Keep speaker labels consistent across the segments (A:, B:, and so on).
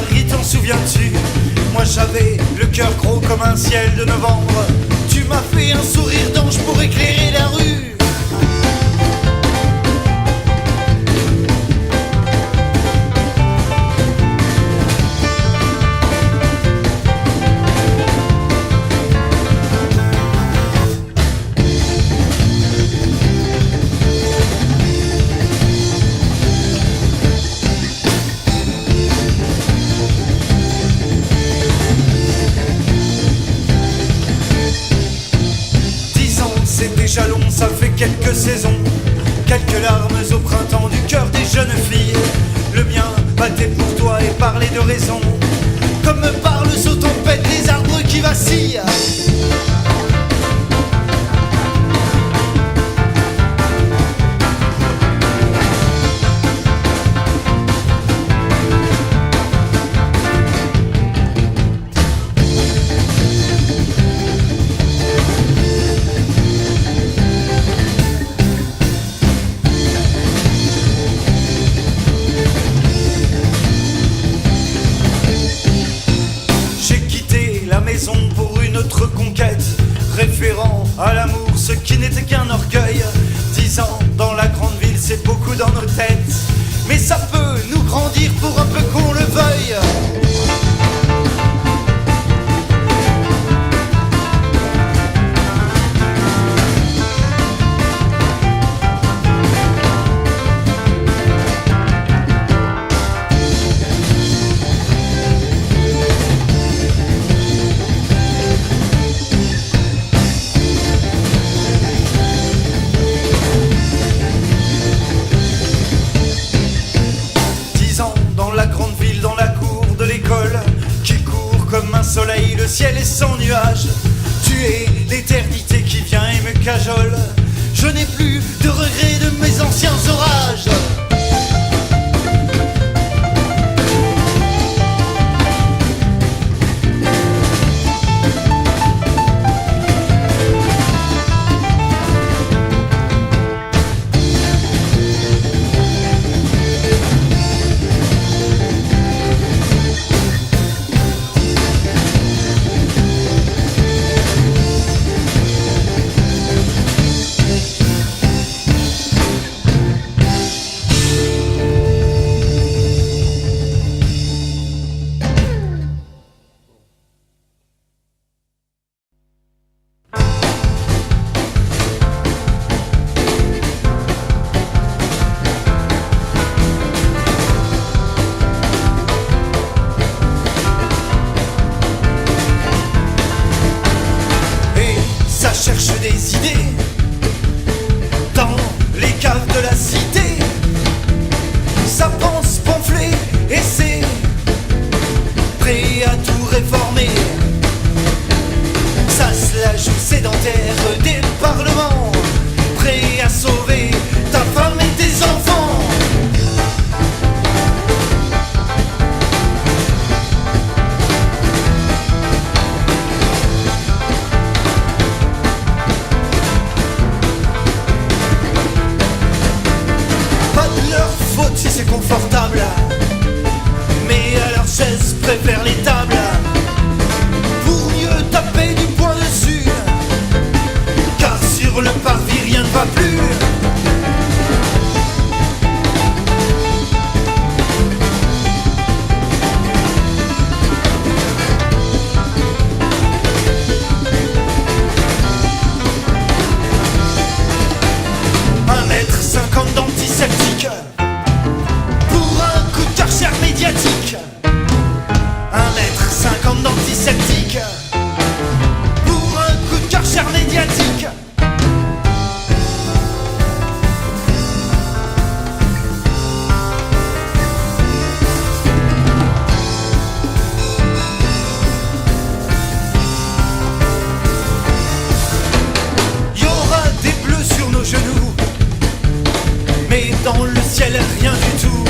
A: Paris, t'en souviens-tu? Moi j'avais le cœur gros comme un ciel de novembre. Tu m'as fait un sourire d'ange pour éclairer la rue. Déjà long, ça fait quelques saisons, quelques larmes au printemps du cœur des jeunes filles. Le mien battait pour toi et parlait de raison, comme me parlent sous tempête les arbres qui vacillent. Pour une autre conquête, référant à l'amour, ce qui n'était qu'un orgueil. 10 ans dans la grande ville, c'est beaucoup dans nos têtes, mais ça peut nous grandir pour un peu qu'on le veuille. Soleil, le ciel est sans nuages. Tu es l'éternité qui vient et me cajole. Je n'ai plus de regrets de mes anciens orages. Cherche des idées dans les caves de la cité. Ça pense pamphlet et c'est prêt à tout réformer. Ça se la joue sédentaire des parlements, prêt à sauver ta femme et tes enfants. Si c'est confortable, mais à leur chaise préfère les tables pour mieux taper du poing dessus, car sur le parvis rien ne va plus. $1,50 d'antiseptique médiatique. 1,50 d'antiseptique pour un coup de karcher médiatique. Y aura des bleus sur nos genoux, mais dans le ciel rien du tout.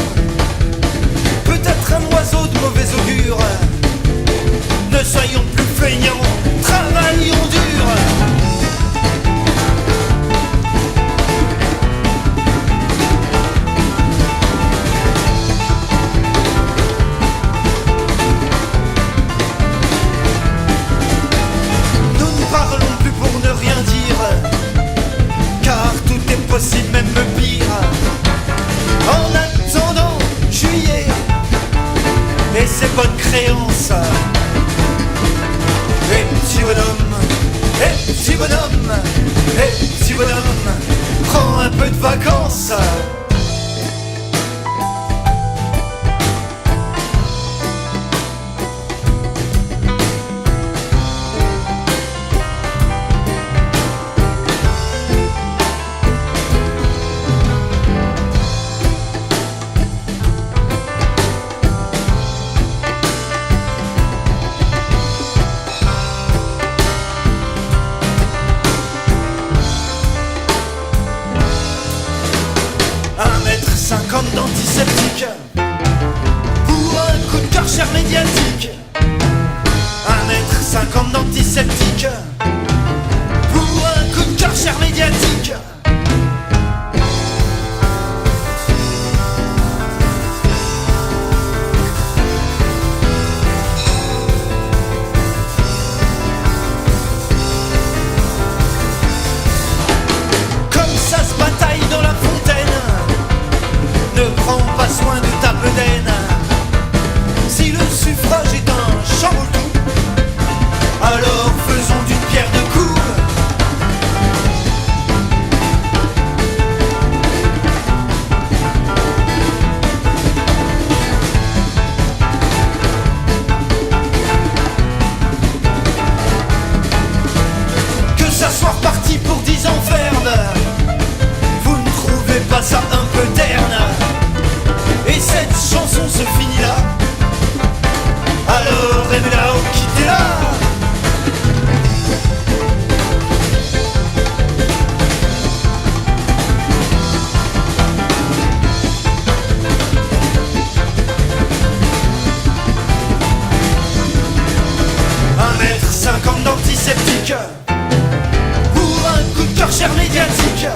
A: Peut-être un oiseau de mauvais augure. Ne soyons plus feignants, travaillons dur. et ses bonnes créances. Et petit bonhomme, et petit bonhomme, et petit bonhomme, prends un peu de vacances. D'antiseptique pour un coup de karcher médiatique. 1,50 m d'antiseptique pour un coup de karcher médiatique. Comme ça se bataille dans la fontaine, ne prends pas soin de ta bedaine. Si le suffrage est un chamboule-tout, alors faisons d'une pierre deux coups. Que ça soit reparti pour 10 ans ferme, vous ne trouvez pas ça un peu terne? Et cette chanson se finit là, alors aimez-la ou quittez-la. $1,50 m d'antiseptique pour un coup de karcher médiatique.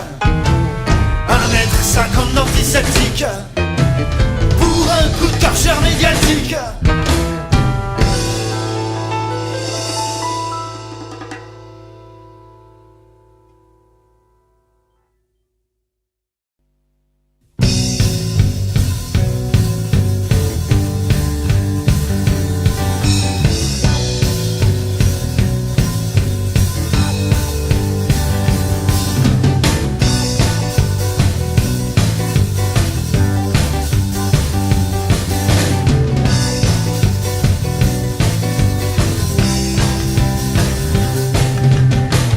A: 1,50 m d'antiseptique pour un coup de karcher médiatique.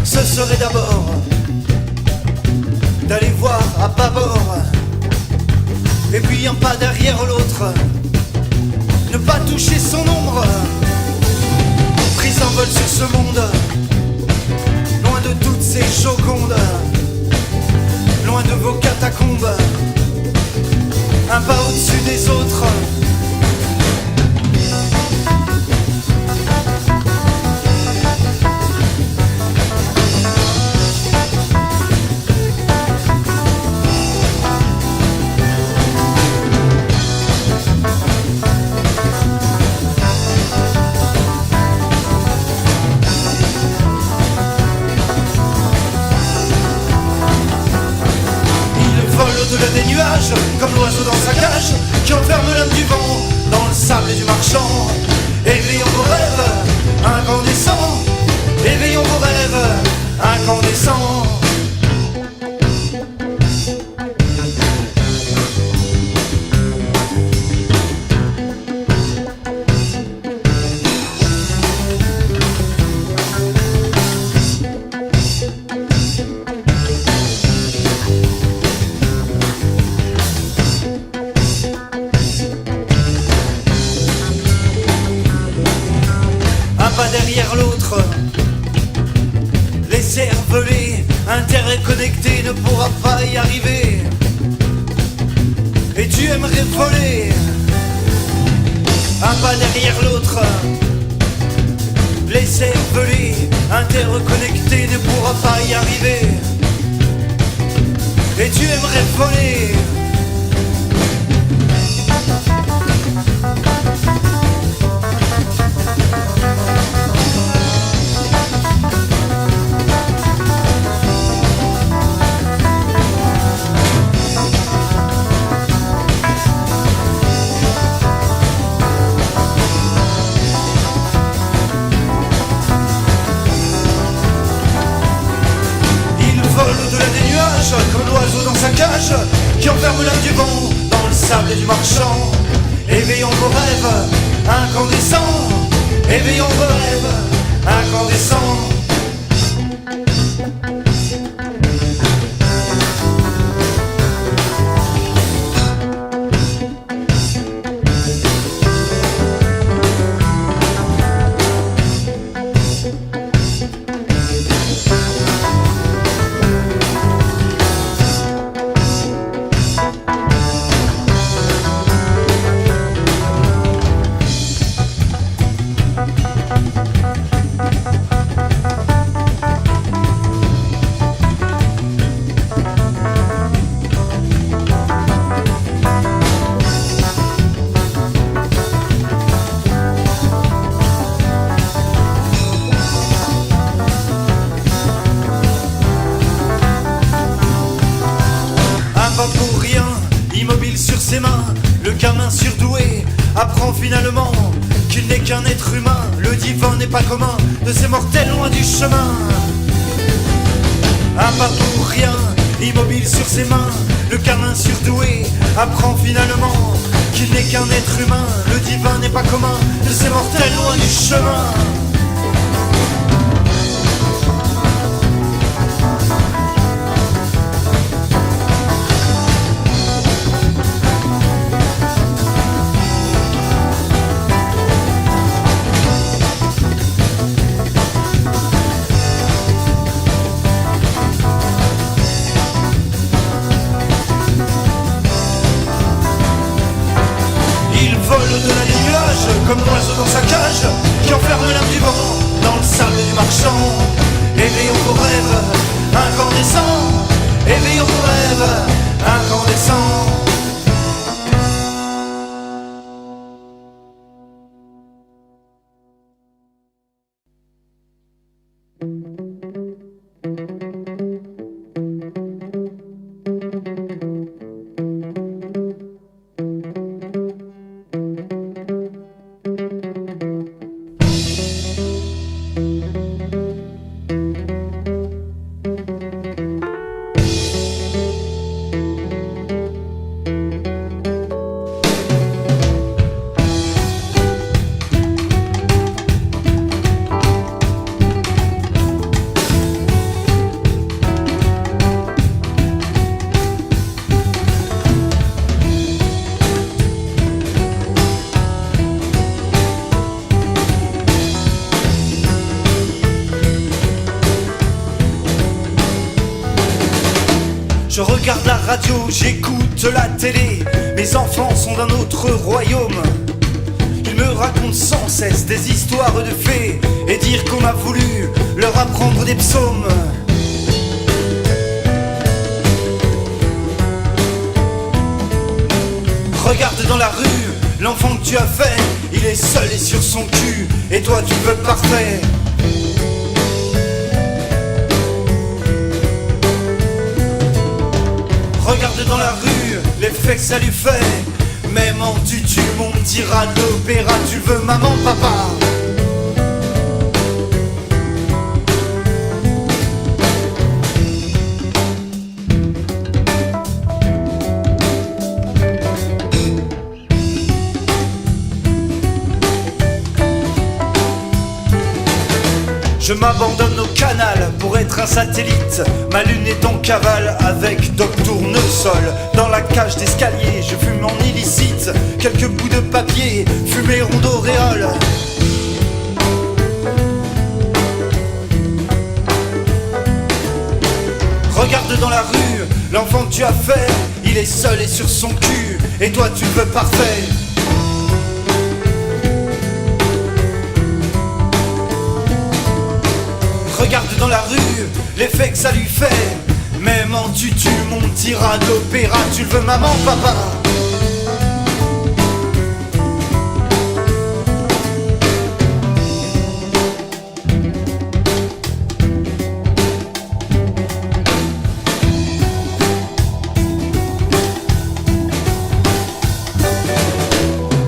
A: Ce serait d'abord d'aller voir à bâbord, et puis un pas derrière l'autre, ne pas toucher son ombre. Prise en vol sur ce monde, loin de toutes ces jocondes, loin de vos catacombes, un pas au-dessus des autres. Au-delà des nuages, comme l'oiseau dans sa cage, qui enferme l'âme du vent dans le sable du marchand. Éveillons vos rêves, incandescents. Éveillons vos rêves, incandescents. Pas derrière l'autre, les cervelets interconnectés ne pourra pas y arriver. Et tu aimerais voler, un pas derrière l'autre, les cervelets interconnectés ne pourra pas y arriver. Et tu aimerais voler. nuages qui enferment l'âme du vent dans le sable du marchand. Éveillons vos rêves incandescents, éveillons vos rêves incandescents. Pour rien, immobile sur ses mains, le gamin surdoué apprend finalement qu'il n'est qu'un être humain. Le divin n'est pas commun de ces mortels loin du chemin. Un pas pour rien, immobile sur ses mains, le gamin surdoué apprend finalement qu'il n'est qu'un être humain. Le divin n'est pas commun de ces mortels loin du chemin. De la nuage, comme l'oiseau dans sa cage, qui enferme l'âme du vent dans le sable du marchand. Éveillons vos rêves incandescents, éveillons vos rêves incandescents. Je regarde la radio, j'écoute la télé. Mes enfants sont d'un autre royaume. Ils me racontent sans cesse des histoires de fées et dire qu'on a voulu leur apprendre des psaumes. Regarde dans la rue, l'enfant que tu as fait, il est seul et sur son cul, et toi tu veux parfait. Regarde dans la rue, l'effet que ça lui fait. Même en tutu, mon petit rat de l'opéra, tu veux maman, papa. Je m'abandonne au canal pour être un satellite. Ma lune est en cavale avec Doc Tournesol. Dans la cage d'escalier, je fume en illicite. Quelques bouts de papier, fumée ronde auréole. Regarde dans la rue, l'enfant que tu as fait, il est seul et sur son cul, et toi tu veux parfait. Regarde dans la rue, l'effet que ça lui fait. Même en tutu, mon petit rat d'opéra, tu le veux maman, papa.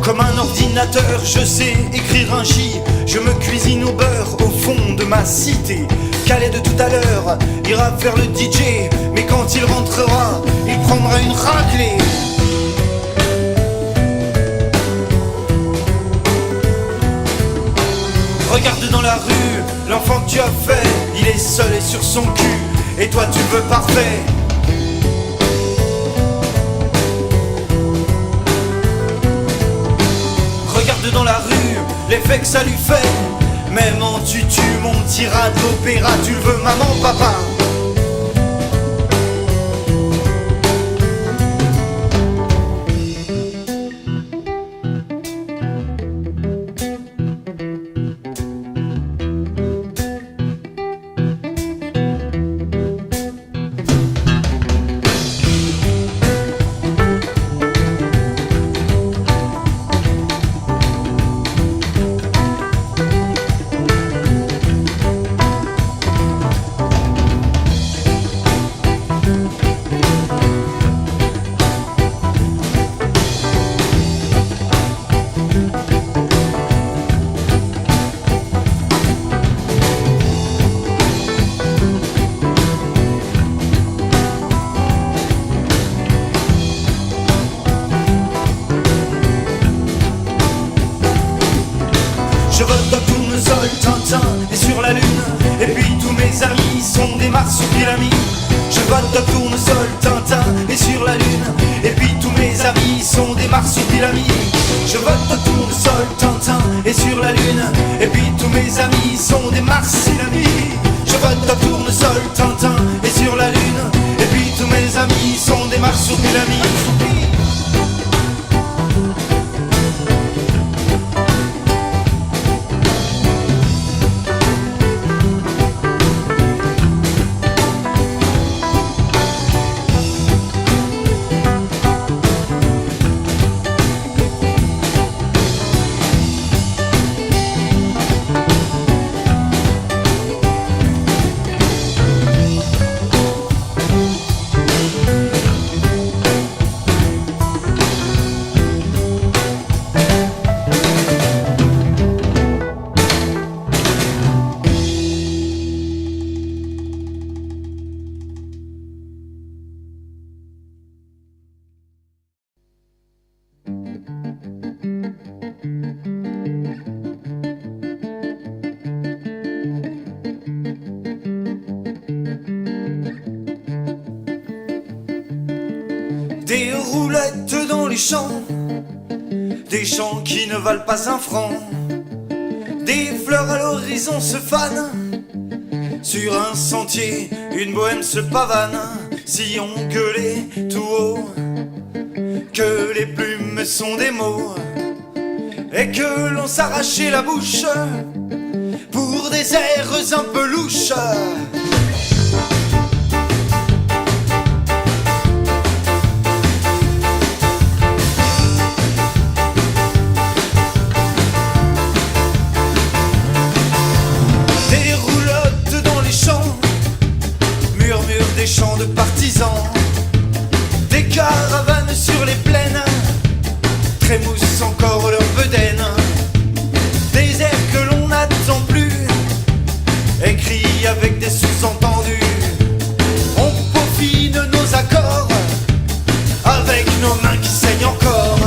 A: Comme un ordinateur, Je sais écrire un J, je me cuisine au beurre au fond de ma cité. Calais de tout à l'heure ira faire le DJ, mais quand il rentrera, il prendra une raclée. Regarde dans la rue, l'enfant que tu as fait, il est seul et sur son cul, et toi tu le veux parfait. Regarde dans la rue, l'effet que ça lui fait. Même en tutu, mon petit rat d'opéra, tu le veux maman, papa? Je vote au tournesol, Tintin et sur la lune. Et puis tous mes amis sont des marsupilamis. Je vote au tournesol, Tintin et sur la lune. Et puis tous mes amis sont des marsupilamis. Je vote au tournesol, Tintin et sur la lune. Et puis tous mes amis sont des marsupilamis. Je vote au tournesol, Tintin et sur la lune. Et puis tous mes amis sont des marsupilamis. Des roulettes dans les champs, des champs qui ne valent pas un franc. Des fleurs à l'horizon se fanent, sur un sentier une bohème se pavane. Si on gueulait tout haut que les plumes sont des mots, et que l'on s'arrachait la bouche pour des airs un peu louches. Des chants de partisans, des caravanes sur les plaines, trémoussent encore leur bedaine. Des airs que l'on n'attend plus, écrits avec des sous-entendus. On peaufine nos accords, avec nos mains qui saignent encore.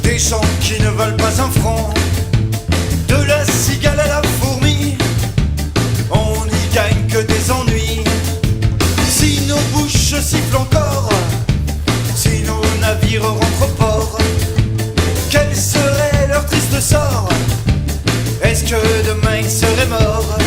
A: Des chants qui ne valent pas un franc, de la cigale à la fourmi, on n'y gagne que des ennuis. Si nos bouches sifflent encore, si nos navires rentrent au port, quel serait leur triste sort? Est-ce que demain ils seraient morts?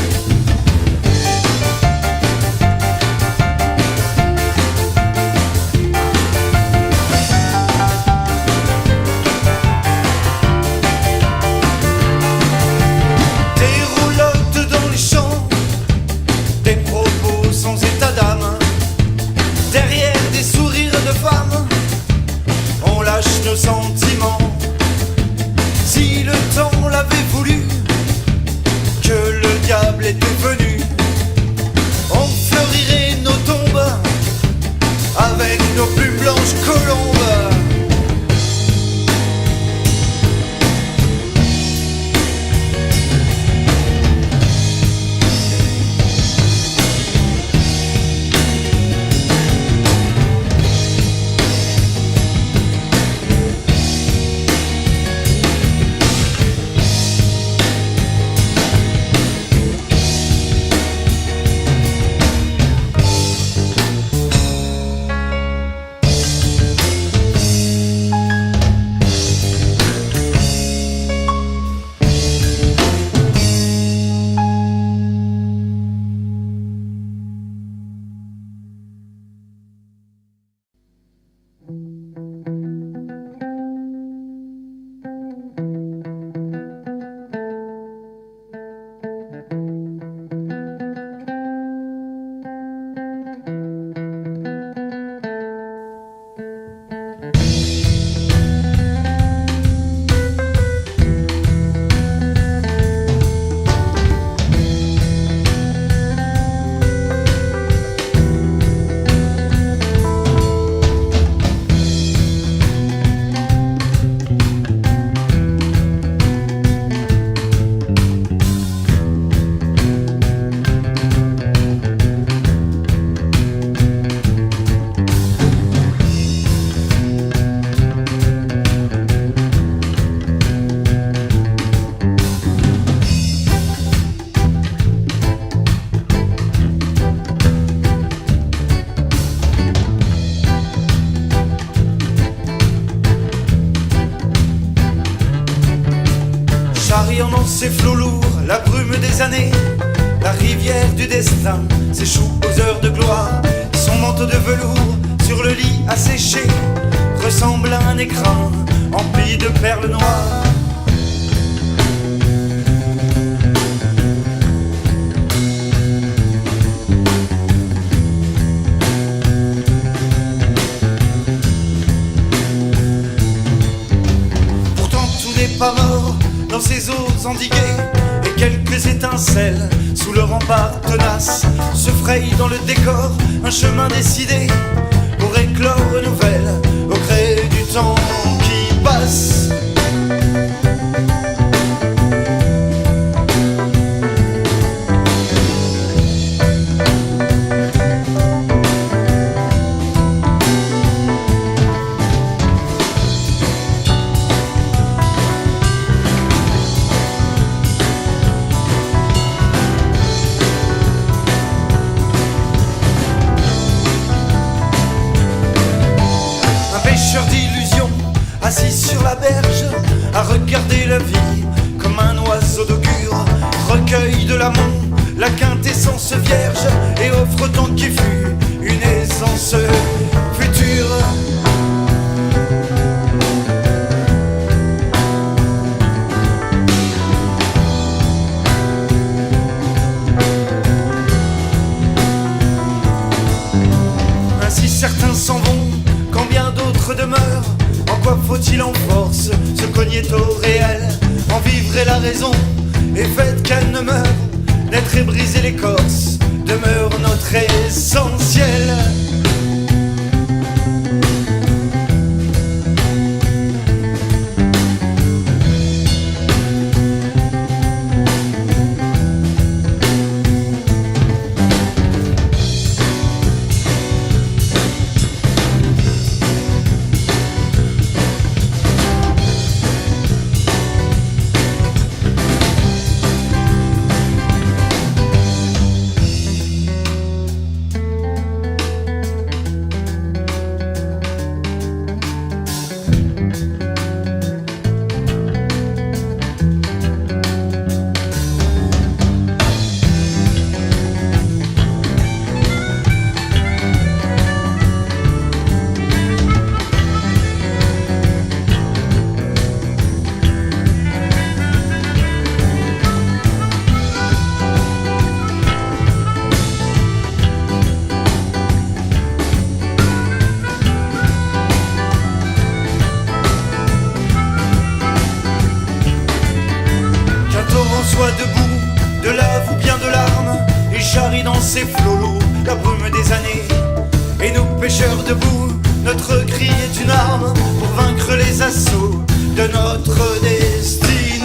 A: était venue. On fleurirait nos tombes avec nos plus blanches colombes. Charriant dans ses flots lourds la brume des années, la rivière du destin s'échoue aux heures de gloire. Son manteau de velours sur le lit asséché ressemble à un écrin empli de perles noires. Pourtant tout n'est pas mort dans ces eaux endiguées, et quelques étincelles sous le rempart tenace se frayent dans le décor un chemin décidé pour éclore nouvelle au gré du temps qui passe. D'illusions, assis sur la berge, à regarder la vie comme un oiseau d'augure, recueille de l'amont la quintessence vierge et offre tant qu'il fut une essence future. Ainsi certains s'en vont quand bien d'autres demeurent. En quoi faut-il en force se cogner au réel, en vivre est la raison, et faites qu'elle ne meure. Naître et briser l'écorce demeure notre essentiel. Soit debout, de lave ou bien de là, charrie dans ses flots lourds la brume des années. Et nous pêcheurs debout, notre cri est une arme pour vaincre les assauts de notre destinée.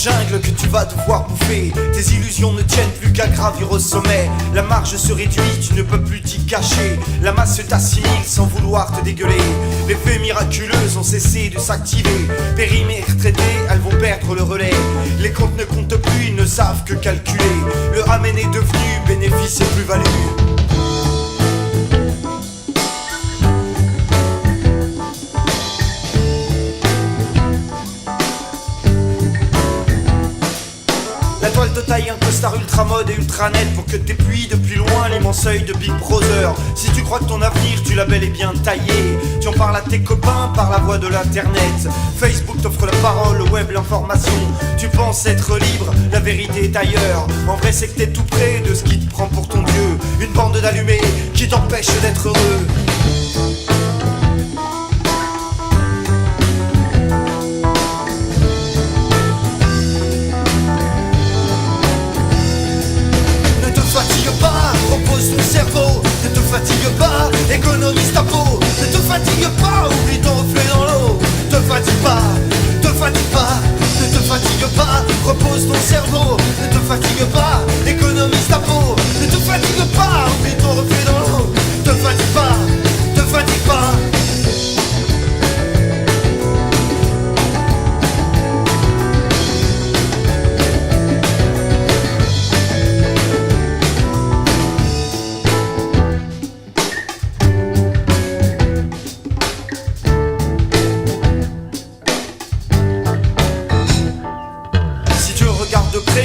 A: jungle que tu vas devoir bouffer. Tes illusions ne tiennent plus qu'à gravir au sommet. La marge se réduit, tu ne peux plus t'y cacher. La masse t'assimile sans vouloir te dégueuler. Les fées miraculeuses ont cessé de s'activer. Périmées, retraitées, elles vont perdre le relais. Les comptes ne comptent plus, ils ne savent que calculer. Le ramen est devenu bénéfice et plus-value. La toile te taille un costard ultra mode et ultra net pour que t'épuies depuis loin l'immense œil de Big Brother. Si tu crois que ton avenir tu l'as bel et bien taillé, tu en parles à tes copains par la voie de l'internet. Facebook t'offre la parole, le web l'information. Tu penses être libre, la vérité est ailleurs. En vrai c'est que t'es tout près de ce qui te prend pour ton dieu. Une bande d'allumés qui t'empêche d'être heureux. Repose ton cerveau, ne te fatigue pas, économise ta peau. Ne te fatigue pas, oublie ton reflet dans l'eau. Te fatigue pas, te fatigue pas, ne te fatigue pas. Repose ton cerveau, ne te fatigue pas, économise ta peau. Ne te fatigue pas, oublie ton reflet dans l'eau. Te fatigue pas, te fatigue pas.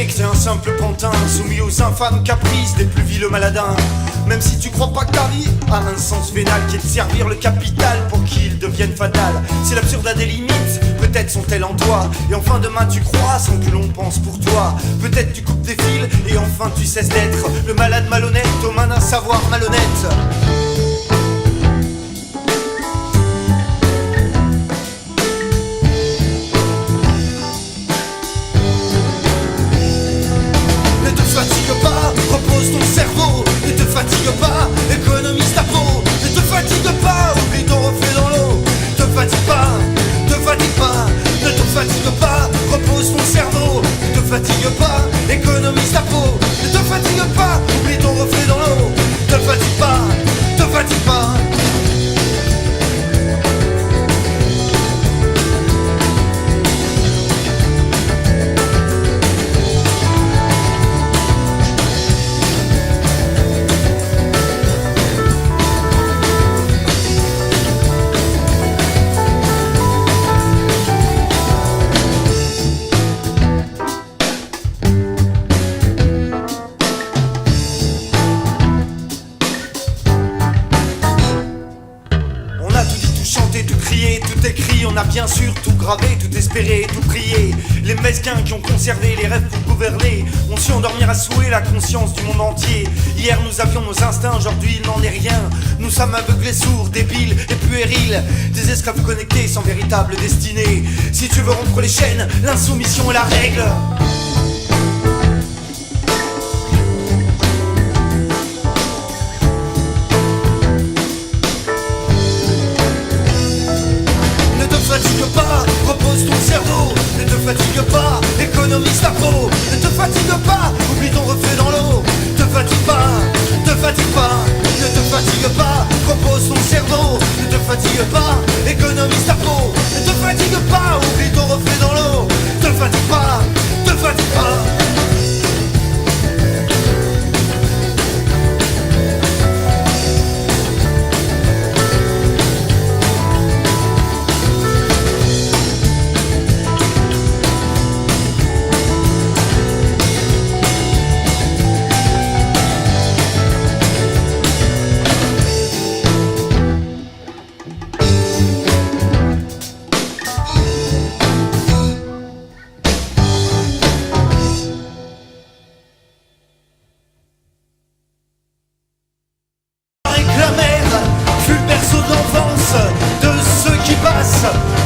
A: Que t'es un simple pantin soumis aux infâmes caprices des plus vileux maladins. Même si tu crois pas que ta vie a un sens vénal qui est de servir le capital pour qu'il devienne fatal. Si l'absurde a des limites, peut-être sont-elles en toi. Et enfin demain tu crois sans que l'on pense pour toi. Peut-être tu coupes des fils et enfin tu cesses d'être le malade malhonnête aux mains d'un savoir malhonnête. Repose ton cerveau, ne te fatigue pas, économise ta peau. Ne te fatigue pas, oublie ton reflet dans l'eau. Te fatigue pas, te fatigue pas, ne te fatigue pas. Repose ton cerveau, ne te fatigue pas, économise ta peau. Ne te fatigue pas, oublie ton reflet dans l'eau. Te fatigue pas, te fatigue pas. Tout écrit, on a bien sûr tout gravé, tout espéré, tout prié. Les mesquins qui ont conservé les rêves pour gouverner ont su endormir à souhait la conscience du monde entier. Hier nous avions nos instincts, aujourd'hui il n'en est rien. Nous sommes aveuglés, sourds, débiles et puérils. Des esclaves connectés sans véritable destinée. Si tu veux rompre les chaînes, l'insoumission est la règle. Repose ton cerveau, ne te fatigue pas, économise ta peau. Ne te fatigue pas, oublie ton reflet dans l'eau. Te fatigue pas, te fatigue pas, ne te fatigue pas. Repose ton cerveau, ne te fatigue pas, économise ta peau. Ne te fatigue pas, oublie ton reflet dans l'eau. Te fatigue pas, te fatigue pas.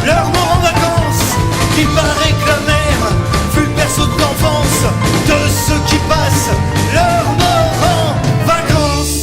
A: Leur mort en vacances, il paraît que la mer fut le berceau d'enfance de ceux qui passent leur mort en vacances.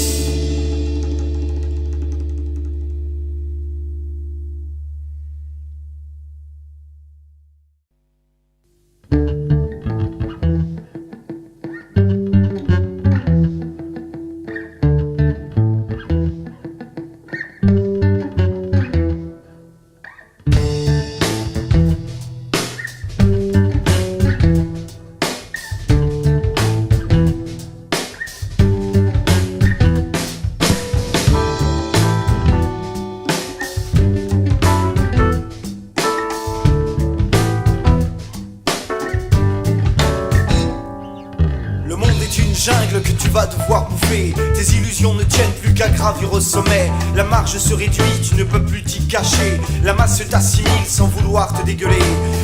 A: règles que tu vas devoir bouffer. Tes illusions ne tiennent plus qu'à gravir au sommet. La marge se réduit, tu ne peux plus t'y cacher. La masse t'assimile sans vouloir te dégueuler.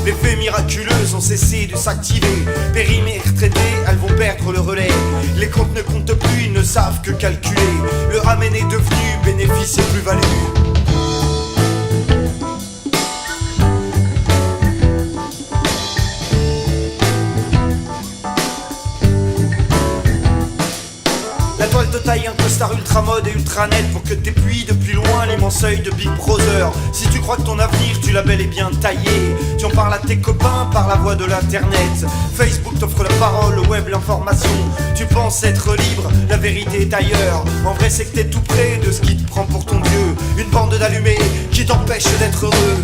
A: Les fées miraculeuses ont cessé de s'activer. Périmées retraitées, elles vont perdre le relais. Les comptes ne comptent plus, ils ne savent que calculer. Le ramen est devenu bénéfice et plus-value. La toile te taille un costard ultra mode et ultra net pour que t'épuies depuis loin l'immense œil de Big Brother. Si tu crois que ton avenir tu l'as bel et bien taillé, tu en parles à tes copains par la voie de l'internet. Facebook t'offre la parole, le web l'information. Tu penses être libre, la vérité est ailleurs. En vrai c'est que t'es tout près de ce qui te prend pour ton dieu. Une bande d'allumés qui t'empêche d'être heureux.